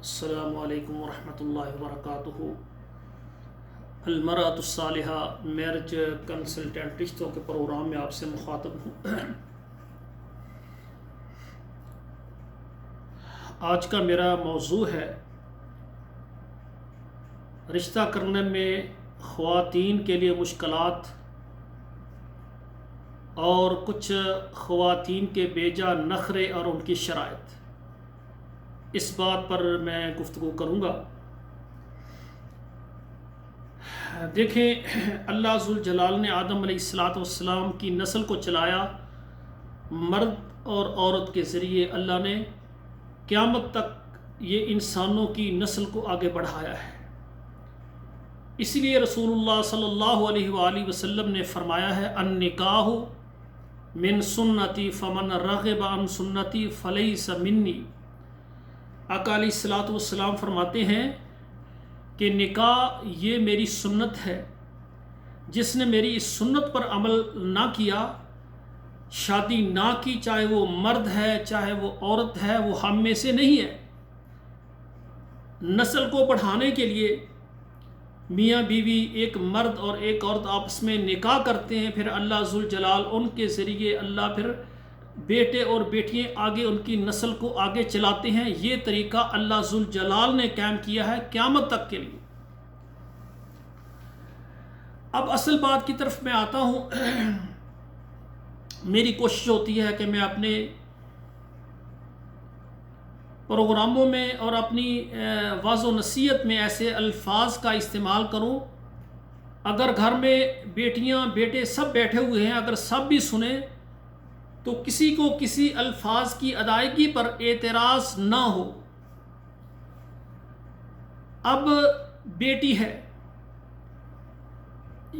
السلام علیکم ورحمۃ اللہ وبرکاتہ۔ المرأۃ الصالحہ میرج کنسلٹنٹ رشتوں کے پروگرام میں آپ سے مخاطب ہوں۔ آج کا میرا موضوع ہے رشتہ کرنے میں خواتین کے لیے مشکلات اور کچھ خواتین کے بیجا نخرے اور ان کی شرائط۔ اس بات پر میں گفتگو کروں گا۔ دیکھیں، اللہ ذوالجلال نے آدم علیہ السلام کی نسل کو چلایا مرد اور عورت کے ذریعے۔ اللہ نے قیامت تک یہ انسانوں کی نسل کو آگے بڑھایا ہے۔ اس لیے رسول اللہ صلی اللہ علیہ وآلہ وسلم نے فرمایا ہے النکاح من سنتی فمن رغب عن سنتی فلیس منی۔ آقا علیہ السلام فرماتے ہیں کہ نکاح یہ میری سنت ہے، جس نے میری اس سنت پر عمل نہ کیا، شادی نہ کی، چاہے وہ مرد ہے چاہے وہ عورت ہے، وہ ہم میں سے نہیں ہے۔ نسل کو بڑھانے کے لیے میاں بیوی ایک مرد اور ایک عورت آپس میں نکاح کرتے ہیں، پھر اللہ ذوالجلال ان کے ذریعے اللہ پھر بیٹے اور بیٹیاں آگے ان کی نسل کو آگے چلاتے ہیں۔ یہ طریقہ اللہ ذوالجلال نے قائم کیا ہے قیامت تک کے لیے۔ اب اصل بات کی طرف میں آتا ہوں۔ میری کوشش ہوتی ہے کہ میں اپنے پروگراموں میں اور اپنی واعظ و نصیحت میں ایسے الفاظ کا استعمال کروں، اگر گھر میں بیٹیاں بیٹے سب بیٹھے ہوئے ہیں، اگر سب بھی سنیں تو کسی کو کسی الفاظ کی ادائیگی پر اعتراض نہ ہو۔ اب بیٹی ہے،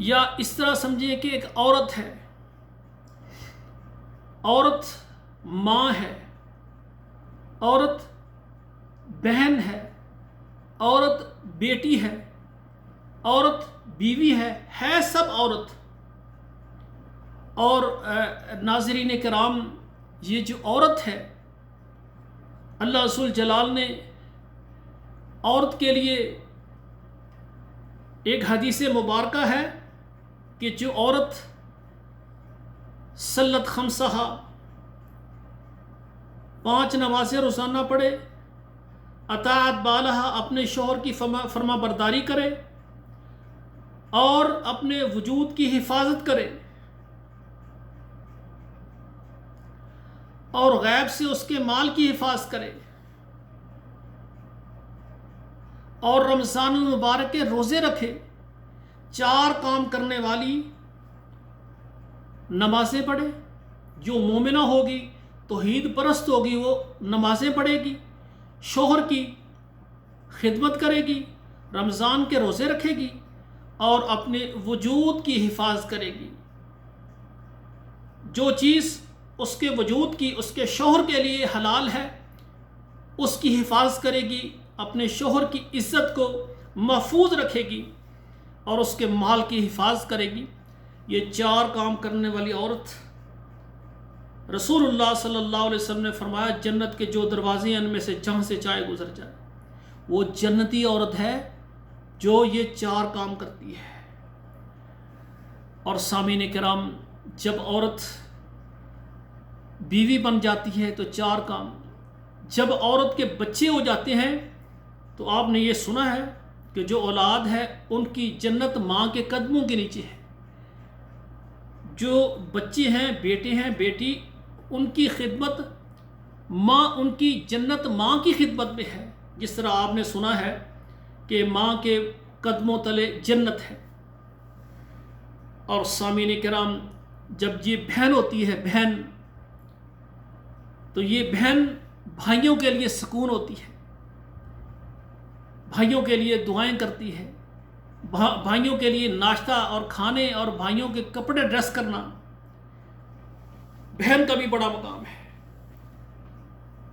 یا اس طرح سمجھیں کہ ایک عورت ہے، عورت ماں ہے، عورت بہن ہے، عورت بیٹی ہے، عورت بیوی ہے سب عورت۔ اور ناظرین کرام، یہ جو عورت ہے، اللہ ذوالجلال نے عورت کے لیے ایک حدیث مبارکہ ہے کہ جو عورت صلت خمسہا 5 نمازیں روزانہ پڑھے، اطاعت بالہا اپنے شوہر کی فرما برداری کرے اور اپنے وجود کی حفاظت کرے اور غیب سے اس کے مال کی حفاظت کرے اور رمضان المبارک کے روزے رکھے، 4 کام کرنے والی نمازیں پڑھے۔ جو مومنہ ہوگی، توحید پرست ہوگی، وہ نمازیں پڑھے گی، شوہر کی خدمت کرے گی، رمضان کے روزے رکھے گی اور اپنے وجود کی حفاظت کرے گی۔ جو چیز اس کے وجود کی اس کے شوہر کے لیے حلال ہے، اس کی حفاظت کرے گی، اپنے شوہر کی عزت کو محفوظ رکھے گی اور اس کے مال کی حفاظت کرے گی۔ یہ 4 کام کرنے والی عورت، رسول اللہ صلی اللہ علیہ وسلم نے فرمایا جنت کے جو دروازے ہیں ان میں سے جہاں سے چاہے گزر جائے، وہ جنتی عورت ہے جو یہ 4 کام کرتی ہے۔ اور سامعین کرام، جب عورت بیوی بن جاتی ہے تو 4 کام، جب عورت کے بچے ہو جاتے ہیں تو آپ نے یہ سنا ہے کہ جو اولاد ہے ان کی جنت ماں کے قدموں کے نیچے ہے۔ جو بچے ہیں، بیٹے ہیں، بیٹی، ان کی خدمت ماں، ان کی جنت ماں کی خدمت میں ہے۔ جس طرح آپ نے سنا ہے کہ ماں کے قدموں تلے جنت ہے۔ اور سامعین کرام، جب یہ بہن ہوتی ہے، بہن، تو یہ بہن بھائیوں کے لیے سکون ہوتی ہے، بھائیوں کے لیے دعائیں کرتی ہے، بھائیوں کے لیے ناشتہ اور کھانے اور بھائیوں کے کپڑے ڈریس کرنا بہن کا بھی بڑا مقام ہے۔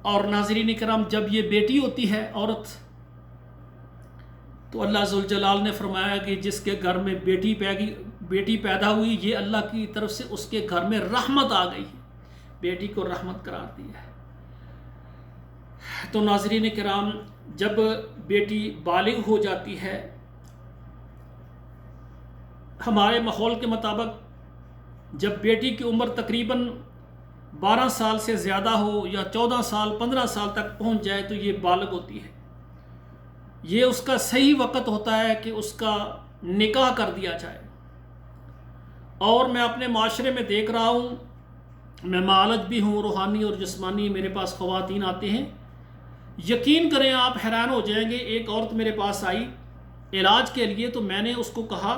اور ناظرین کرام، جب یہ بیٹی ہوتی ہے عورت، تو اللہ ذوالجلال نے فرمایا کہ جس کے گھر میں بیٹی پیدا ہوئی، یہ اللہ کی طرف سے اس کے گھر میں رحمت آ گئی، بیٹی کو رحمت قرار دیا ہے۔ تو ناظرین کرام، جب بیٹی بالغ ہو جاتی ہے، ہمارے ماحول کے مطابق جب بیٹی کی عمر تقریباً 12 سال سے زیادہ ہو یا 14 سال 15 سال تک پہنچ جائے تو یہ بالغ ہوتی ہے۔ یہ اس کا صحیح وقت ہوتا ہے کہ اس کا نکاح کر دیا جائے۔ اور میں اپنے معاشرے میں دیکھ رہا ہوں، میں معالج بھی ہوں، روحانی اور جسمانی، میرے پاس خواتین آتے ہیں، یقین کریں آپ حیران ہو جائیں گے۔ ایک عورت میرے پاس آئی علاج کے لیے، تو میں نے اس کو کہا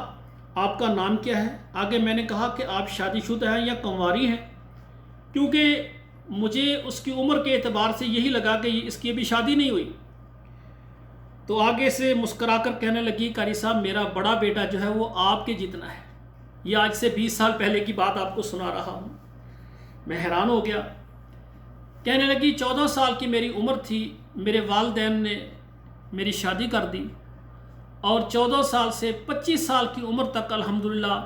آپ کا نام کیا ہے؟ آگے میں نے کہا کہ آپ شادی شدہ ہیں یا کنواری ہیں، کیونکہ مجھے اس کی عمر کے اعتبار سے یہی لگا کہ اس کی ابھی شادی نہیں ہوئی۔ تو آگے سے مسکرا کر کہنے لگی قاری صاحب میرا بڑا بیٹا جو ہے وہ آپ کے جتنا ہے۔ یہ آج سے 20 سال پہلے کی بات آپ کو سنا رہا ہوں۔ میں حیران ہو گیا۔ کہنے لگی 14 سال کی میری عمر تھی، میرے والدین نے میری شادی کر دی، اور 14 سال سے 25 سال کی عمر تک الحمدللہ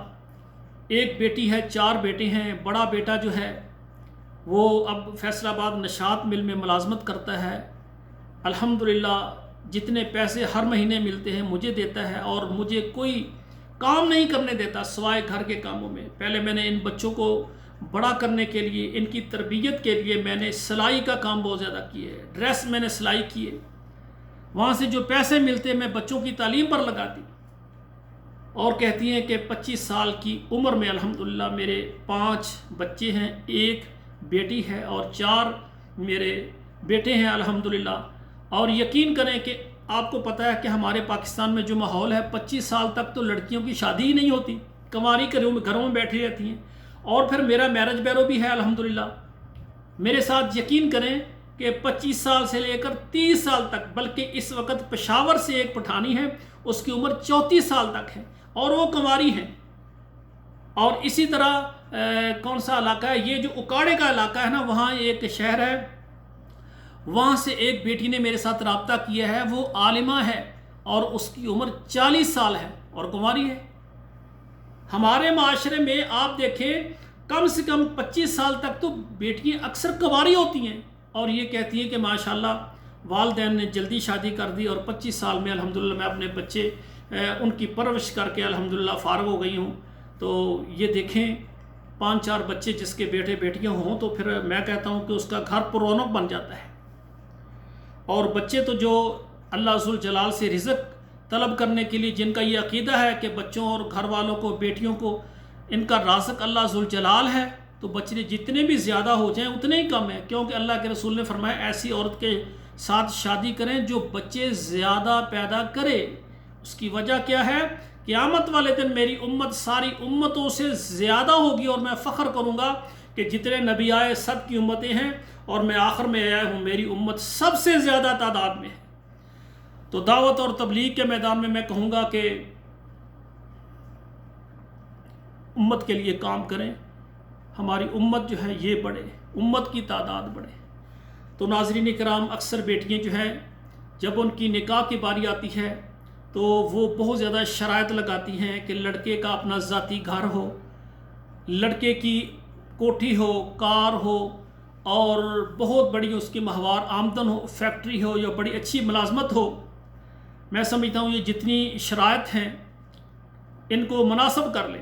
ایک بیٹی ہے، 4 بیٹے ہیں۔ بڑا بیٹا جو ہے وہ اب فیصل آباد نشاط مل میں ملازمت کرتا ہے۔ الحمدللہ جتنے پیسے ہر مہینے ملتے ہیں مجھے دیتا ہے، اور مجھے کوئی کام نہیں کرنے دیتا سوائے گھر کے کاموں میں۔ پہلے میں نے ان بچوں کو بڑا کرنے کے لیے، ان کی تربیت کے لیے میں نے سلائی کا کام بہت زیادہ کیے، ڈریس میں نے سلائی کیے، وہاں سے جو پیسے ملتے میں بچوں کی تعلیم پر لگاتی۔ اور کہتی ہیں کہ 25 سال کی عمر میں الحمدللہ میرے 5 بچے ہیں، 1 بیٹی ہے اور 4 میرے بیٹے ہیں الحمدللہ۔ اور یقین کریں کہ آپ کو پتہ ہے کہ ہمارے پاکستان میں جو ماحول ہے، 25 سال تک تو لڑکیوں کی شادی ہی نہیں ہوتی، کنواری گھروں میں بیٹھی رہتی ہیں۔ اور پھر میرا میرج بیرو بھی ہے الحمدللہ۔ میرے ساتھ یقین کریں کہ 25 سال سے لے کر 30 سال تک، بلکہ اس وقت پشاور سے ایک پٹھانی ہے، اس کی عمر 34 سال تک ہے اور وہ کنواری ہیں۔ اور اسی طرح کون سا علاقہ ہے، یہ جو اکاڑے کا علاقہ ہے نا، وہاں ایک شہر ہے، وہاں سے ایک بیٹی نے میرے ساتھ رابطہ کیا ہے، وہ عالمہ ہے اور اس کی عمر 40 سال ہے اور کنواری ہے۔ ہمارے معاشرے میں آپ دیکھیں کم سے کم 25 سال تک تو بیٹیاں اکثر کنواری ہوتی ہیں، اور یہ کہتی ہیں کہ ماشاءاللہ والدین نے جلدی شادی کر دی، اور 25 سال میں الحمدللہ میں اپنے بچے ان کی پرورش کر کے الحمدللہ فارغ ہو گئی ہوں۔ تو یہ دیکھیں 5-4 بچے جس کے بیٹے بیٹیاں ہوں تو پھر میں کہتا ہوں کہ اس کا گھر پر رونق بن جاتا ہے۔ اور بچے تو جو اللہ ذوالجلال سے رزق طلب کرنے کے لیے، جن کا یہ عقیدہ ہے کہ بچوں اور گھر والوں کو، بیٹیوں کو ان کا رازق اللہ ذوالجلال ہے، تو بچے جتنے بھی زیادہ ہو جائیں اتنے ہی کم ہیں، کیونکہ اللہ کے رسول نے فرمایا ایسی عورت کے ساتھ شادی کریں جو بچے زیادہ پیدا کرے۔ اس کی وجہ کیا ہے؟ قیامت والے دن میری امت ساری امتوں سے زیادہ ہوگی، اور میں فخر کروں گا کہ جتنے نبی آئے سب کی امتیں ہیں، اور میں آخر میں آیا ہوں، میری امت سب سے زیادہ تعداد میں ہے۔ تو دعوت اور تبلیغ کے میدان میں کہوں گا کہ امت کے لیے کام کریں، ہماری امت جو ہے یہ بڑھے، امت کی تعداد بڑھے۔ تو ناظرین کرام، اکثر بیٹیاں جو ہیں جب ان کی نکاح کی باری آتی ہے تو وہ بہت زیادہ شرائط لگاتی ہیں کہ لڑکے کا اپنا ذاتی گھر ہو، لڑکے کی کوٹھی ہو، کار ہو، اور بہت بڑی اس کی ماہوار آمدن ہو، فیکٹری ہو یا بڑی اچھی ملازمت ہو۔ میں سمجھتا ہوں یہ جتنی شرائط ہیں ان کو مناسب کر لیں۔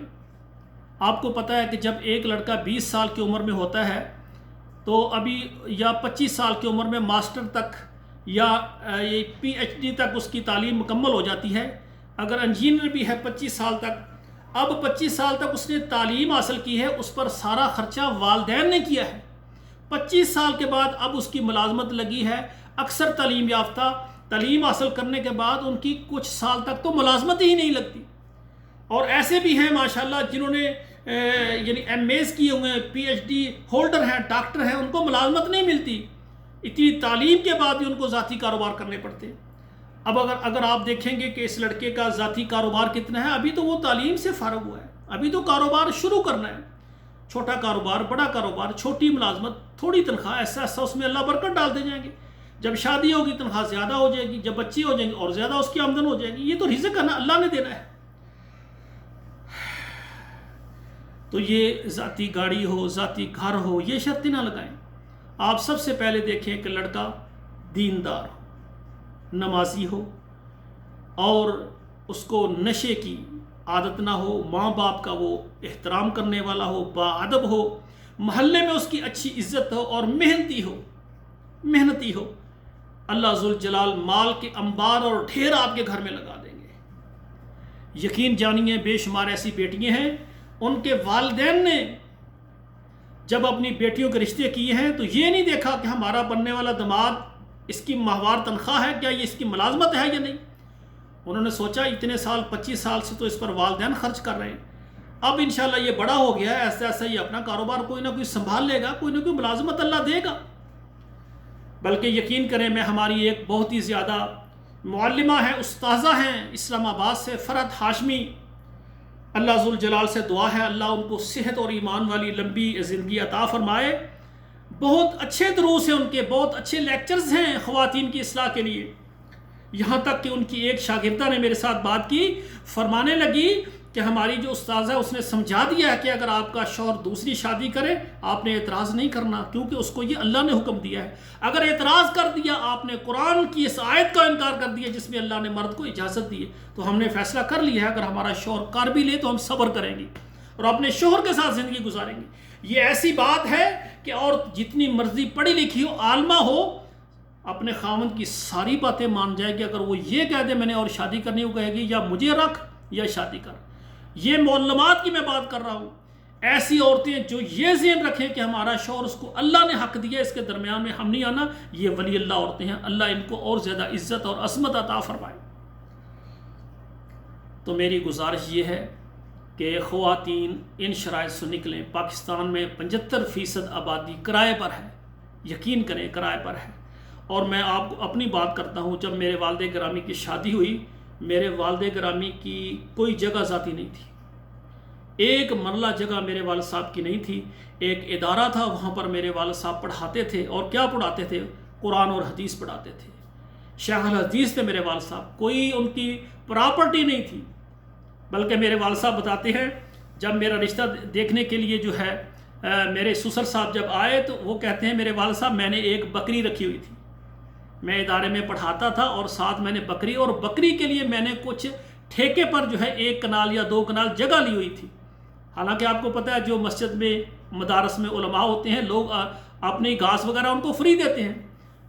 آپ کو پتہ ہے کہ جب ایک لڑکا 20 سال کی عمر میں ہوتا ہے تو ابھی یا 25 سال کی عمر میں ماسٹر تک یا PhD تک اس کی تعلیم مکمل ہو جاتی ہے۔ اگر انجینئر بھی ہے 25 سال تک، اب 25 سال تک اس نے تعلیم حاصل کی ہے، اس پر سارا خرچہ والدین نے کیا ہے۔ 25 سال کے بعد اب اس کی ملازمت لگی ہے۔ اکثر تعلیم یافتہ تعلیم حاصل کرنے کے بعد ان کی کچھ سال تک تو ملازمت ہی نہیں لگتی، اور ایسے بھی ہیں ماشاءاللہ جنہوں نے یعنی MAs کیے ہوئے ہیں، PhD ہولڈر ہیں، ڈاکٹر ہیں، ان کو ملازمت نہیں ملتی، اتنی تعلیم کے بعد بھی ان کو ذاتی کاروبار کرنے پڑتے ہیں۔ اب اگر آپ دیکھیں گے کہ اس لڑکے کا ذاتی کاروبار کتنا ہے، ابھی تو وہ تعلیم سے فارغ ہوا ہے، ابھی تو کاروبار شروع کرنا ہے، چھوٹا کاروبار، بڑا کاروبار، چھوٹی ملازمت، تھوڑی تنخواہ، ایسا ایسا اس میں اللہ برکت ڈالتے جائیں گے۔ جب شادی ہوگی تنخواہ زیادہ ہو جائے گی، جب بچے ہو جائیں گے اور زیادہ اس کی آمدن ہو جائے گی۔ یہ تو رزق ہے نا، اللہ نے دینا ہے۔ تو یہ ذاتی گاڑی ہو، ذاتی گھر ہو، یہ شرطیں نہ لگائیں۔ آپ سب سے پہلے دیکھیں کہ لڑکا دیندار ہو، نمازی ہو، اور اس کو نشے کی عادت نہ ہو، ماں باپ کا وہ احترام کرنے والا ہو، باادب ہو، محلے میں اس کی اچھی عزت ہو، اور محنتی ہو، اللہ ذوالجلال مال کے انبار اور ڈھیر آپ کے گھر میں لگا دیں گے۔ یقین جانیے بے شمار ایسی بیٹیاں ہیں، ان کے والدین نے جب اپنی بیٹیوں کے رشتے کیے ہیں تو یہ نہیں دیکھا کہ ہمارا بننے والا داماد اس کی ماہوار تنخواہ ہے کیا، یہ اس کی ملازمت ہے یا نہیں۔ انہوں نے سوچا اتنے سال 25 سال سے تو اس پر والدین خرچ کر رہے ہیں، اب انشاءاللہ یہ بڑا ہو گیا ہے، ایسا ایسا یہ اپنا کاروبار کوئی نہ کوئی سنبھال لے گا، کوئی نہ کوئی ملازمت اللہ دے گا۔ بلکہ یقین کریں، میں ہماری ایک بہت ہی زیادہ معلمہ ہیں، استاذہ ہیں اسلام آباد سے، فرحت ہاشمی، اللہ ذوالجلال سے دعا ہے اللہ ان کو صحت اور ایمان والی لمبی زندگی عطا فرمائے۔ بہت اچھے دروس ہیں ان کے، بہت اچھے لیکچرز ہیں خواتین کی اصلاح کے لیے، یہاں تک کہ ان کی ایک شاگردہ نے میرے ساتھ بات کی، فرمانے لگی کہ ہماری جو استاذہ ہے اس نے سمجھا دیا ہے کہ اگر آپ کا شوہر دوسری شادی کرے آپ نے اعتراض نہیں کرنا، کیونکہ اس کو یہ اللہ نے حکم دیا ہے۔ اگر اعتراض کر دیا آپ نے قرآن کی اس آیت کا انکار کر دیا جس میں اللہ نے مرد کو اجازت دی ہے، تو ہم نے فیصلہ کر لیا ہے اگر ہمارا شوہر کر بھی لے تو ہم صبر کریں گے اور اپنے شوہر کے ساتھ زندگی گزاریں گے۔ یہ ایسی بات ہے کہ عورت جتنی مرضی پڑھی لکھی ہو، عالمہ ہو، اپنے خاوند کی ساری باتیں مان جائے گی۔ اگر وہ یہ کہہ دے میں نے اور شادی کرنی، وہ کہے گی یا مجھے رکھ یا شادی کر۔ یہ معلومات کی میں بات کر رہا ہوں۔ ایسی عورتیں جو یہ ذہن رکھیں کہ ہمارا شوہر اس کو اللہ نے حق دیا، اس کے درمیان میں ہم نہیں آنا، یہ ولی اللہ عورتیں ہیں، اللہ ان کو اور زیادہ عزت اور عظمت عطا فرمائے۔ تو میری گزارش یہ ہے کہ خواتین ان شرائط سے نکلیں۔ پاکستان میں 75% آبادی کرائے پر ہے، یقین کریں کرائے پر ہے۔ اور میں آپ کو اپنی بات کرتا ہوں، جب میرے والد گرامی کی شادی ہوئی، میرے والد گرامی کی کوئی جگہ ذاتی نہیں تھی، ایک مرلہ جگہ میرے والد صاحب کی نہیں تھی۔ ایک ادارہ تھا، وہاں پر میرے والد صاحب پڑھاتے تھے، اور کیا پڑھاتے تھے؟ قرآن اور حدیث پڑھاتے تھے، شیخ الحدیث تھے میرے والد صاحب، کوئی ان کی پراپرٹی نہیں تھی۔ بلکہ میرے والد صاحب بتاتے ہیں جب میرا رشتہ دیکھنے کے لیے جو ہے میرے سسر صاحب جب آئے تو وہ کہتے ہیں میرے والد صاحب میں نے ایک بکری رکھی ہوئی تھی، میں ادارے میں پڑھاتا تھا اور ساتھ میں نے بکری، اور بکری کے لیے میں نے کچھ ٹھیکے پر جو ہے 1 کنال یا 2 کنال جگہ لی ہوئی تھی۔ حالانکہ آپ کو پتہ ہے جو مسجد میں مدارس میں علماء ہوتے ہیں لوگ اپنی گھاس وغیرہ ان کو فری دیتے ہیں،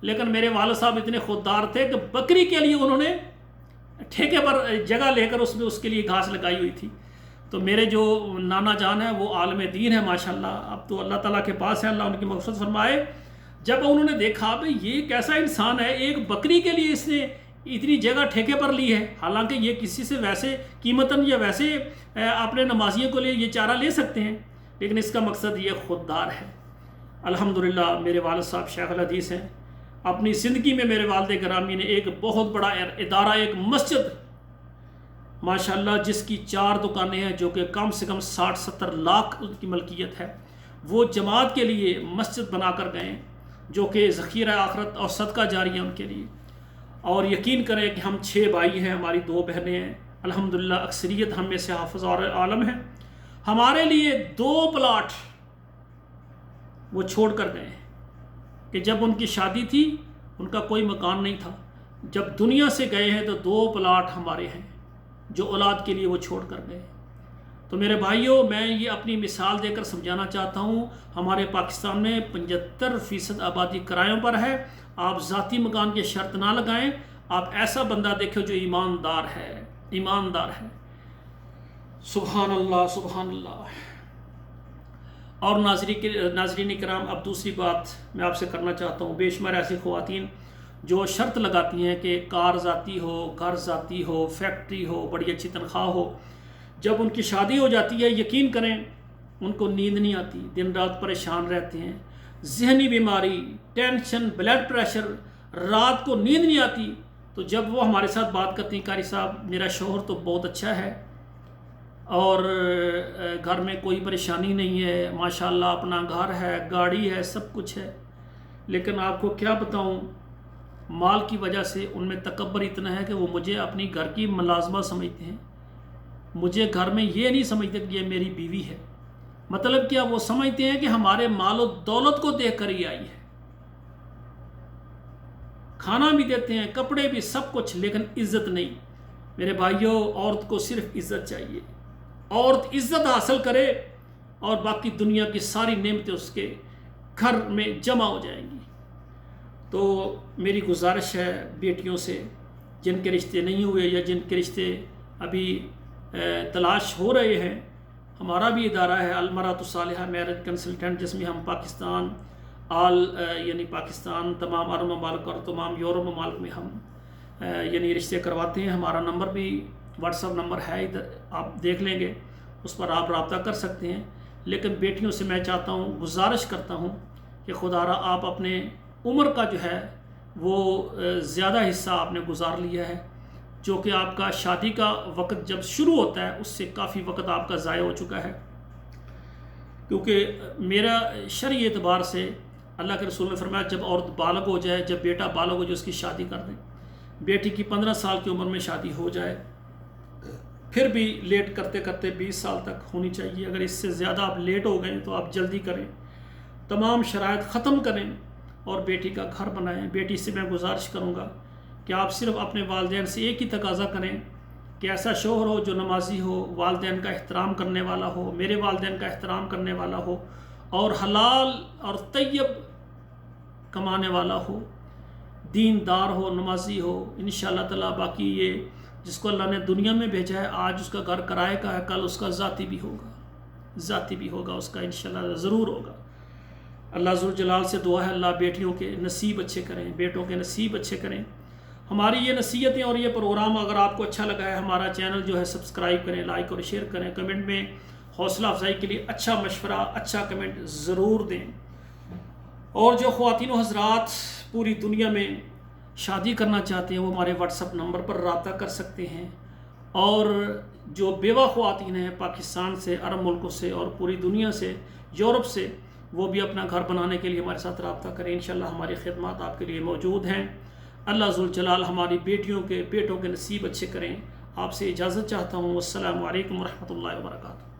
لیکن میرے والد صاحب اتنے خوددار تھے کہ بکری کے لیے انہوں نے ٹھیکے پر جگہ لے کر اس میں اس کے لیے گھاس لگائی ہوئی تھی۔ تو میرے جو نانا جان ہیں وہ عالم دین ہے ماشاءاللہ، اب تو اللہ تعالیٰ کے پاس ہے، اللہ ان کی مغفرت فرمائے۔ جب انہوں نے دیکھا بھئی یہ کیسا انسان ہے، ایک بکری کے لیے اس نے اتنی جگہ ٹھیکے پر لی ہے، حالانکہ یہ کسی سے ویسے قیمتاً یا ویسے اپنے نمازیوں کے لیے یہ چارہ لے سکتے ہیں، لیکن اس کا مقصد یہ خوددار ہے۔ الحمدللہ میرے والد صاحب شیخ الحدیث ہیں، اپنی زندگی میں میرے والد گرامی نے ایک بہت بڑا ادارہ، ایک مسجد ماشاءاللہ جس کی 4 دکانیں ہیں، جو کہ کم سے کم 60-70 لاکھ کی ملکیت ہے، وہ جماعت کے لیے مسجد بنا کر گئے، جو کہ ذخیرہ آخرت اور صدقہ جاریہ ان کے لیے۔ اور یقین کریں کہ ہم 6 بھائی ہیں، ہماری 2 بہنیں ہیں، الحمدللہ اکثریت ہم میں سے حافظ اور عالم ہیں۔ ہمارے لیے 2 پلاٹ وہ چھوڑ کر گئے کہ جب ان کی شادی تھی ان کا کوئی مکان نہیں تھا، جب دنیا سے گئے ہیں تو 2 پلاٹ ہمارے ہیں جو اولاد کے لیے وہ چھوڑ کر گئے۔ تو میرے بھائیوں، میں یہ اپنی مثال دے کر سمجھانا چاہتا ہوں، ہمارے پاکستان میں 75% آبادی کرایوں پر ہے۔ آپ ذاتی مکان کی شرط نہ لگائیں، آپ ایسا بندہ دیکھو جو ایماندار ہے، ایماندار ہے۔ سبحان اللہ، سبحان اللہ۔ اور ناظرین کرام، اب دوسری بات میں آپ سے کرنا چاہتا ہوں، بے شمار ایسی خواتین جو شرط لگاتی ہیں کہ کار ذاتی ہو، گھر ذاتی ہو، فیکٹری ہو، بڑی اچھی تنخواہ ہو، جب ان کی شادی ہو جاتی ہے یقین کریں ان کو نیند نہیں آتی، دن رات پریشان رہتے ہیں، ذہنی بیماری، ٹینشن، بلڈ پریشر، رات کو نیند نہیں آتی۔ تو جب وہ ہمارے ساتھ بات کرتی ہیں قاری صاحب میرا شوہر تو بہت اچھا ہے اور گھر میں کوئی پریشانی نہیں ہے، ماشاءاللہ اپنا گھر ہے، گاڑی ہے، سب کچھ ہے، لیکن آپ کو کیا بتاؤں مال کی وجہ سے ان میں تکبر اتنا ہے کہ وہ مجھے اپنی گھر کی ملازمہ سمجھتے ہیں، مجھے گھر میں یہ نہیں سمجھتے کہ یہ میری بیوی ہے۔ مطلب کیا؟ وہ سمجھتے ہیں کہ ہمارے مال و دولت کو دیکھ کر ہی آئی ہے، کھانا بھی دیتے ہیں، کپڑے بھی، سب کچھ، لیکن عزت نہیں۔ میرے بھائیوں، عورت کو صرف عزت چاہیے، عورت عزت حاصل کرے اور باقی دنیا کی ساری نعمتیں اس کے گھر میں جمع ہو جائیں گی۔ تو میری گزارش ہے بیٹیوں سے، جن کے رشتے نہیں ہوئے یا جن کے رشتے ابھی تلاش ہو رہے ہیں، ہمارا بھی ادارہ ہے المرأۃ الصالحہ میرج کنسلٹنٹ، جس میں ہم پاکستان یعنی پاکستان، تمام عرب ممالک اور تمام یورپ ممالک میں ہم یعنی رشتے کرواتے ہیں۔ ہمارا نمبر بھی واٹس ایپ نمبر ہے، ادھر آپ دیکھ لیں گے، اس پر آپ رابطہ کر سکتے ہیں۔ لیکن بیٹیوں سے میں چاہتا ہوں، گزارش کرتا ہوں کہ خدا را آپ اپنے عمر کا جو ہے وہ زیادہ حصہ آپ نے گزار لیا ہے، جو کہ آپ کا شادی کا وقت جب شروع ہوتا ہے اس سے کافی وقت آپ کا ضائع ہو چکا ہے، کیونکہ میرا شرعی اعتبار سے اللہ کے رسول نے فرمایا جب عورت بالغ ہو جائے، جب بیٹا بالغ ہو جائے، اس کی شادی کر دیں۔ بیٹی کی 15 سال کی عمر میں شادی ہو جائے، پھر بھی لیٹ کرتے کرتے 20 سال تک ہونی چاہیے۔ اگر اس سے زیادہ آپ لیٹ ہو گئے تو آپ جلدی کریں، تمام شرائط ختم کریں اور بیٹی کا گھر بنائیں۔ بیٹی سے میں گزارش کروں گا کہ آپ صرف اپنے والدین سے ایک ہی تقاضا کریں کہ ایسا شوہر ہو جو نمازی ہو، والدین کا احترام کرنے والا ہو، میرے والدین کا احترام کرنے والا ہو، اور حلال اور طیب کمانے والا ہو، دیندار ہو، نمازی ہو۔ انشاءاللہ تعالیٰ باقی یہ جس کو اللہ نے دنیا میں بھیجا ہے، آج اس کا گھر کرائے کا ہے، کل اس کا ذاتی بھی ہوگا، اس کا انشاءاللہ ضرور ہوگا۔ اللہ ذوالجلال سے دعا ہے اللہ بیٹیوں کے نصیب اچھے کریں، بیٹوں کے نصیب اچھے کریں۔ ہماری یہ نصیحتیں اور یہ پروگرام اگر آپ کو اچھا لگا ہے، ہمارا چینل جو ہے سبسکرائب کریں، لائک اور شیئر کریں، کمنٹ میں حوصلہ افزائی کے لیے اچھا مشورہ، اچھا کمنٹ ضرور دیں۔ اور جو خواتین و حضرات پوری دنیا میں شادی کرنا چاہتے ہیں وہ ہمارے واٹس ایپ نمبر پر رابطہ کر سکتے ہیں، اور جو بیوہ خواتین ہیں پاکستان سے، عرب ملکوں سے اور پوری دنیا سے، یورپ سے، وہ بھی اپنا گھر بنانے کے لیے ہمارے ساتھ رابطہ کریں۔ انشاءاللہ ہماری خدمات آپ کے لیے موجود ہیں۔ اللہ ذوالجلال ہماری بیٹیوں کے بیٹوں کے نصیب اچھے کریں۔ آپ سے اجازت چاہتا ہوں۔ السلام علیکم ورحمۃ اللہ وبرکاتہ۔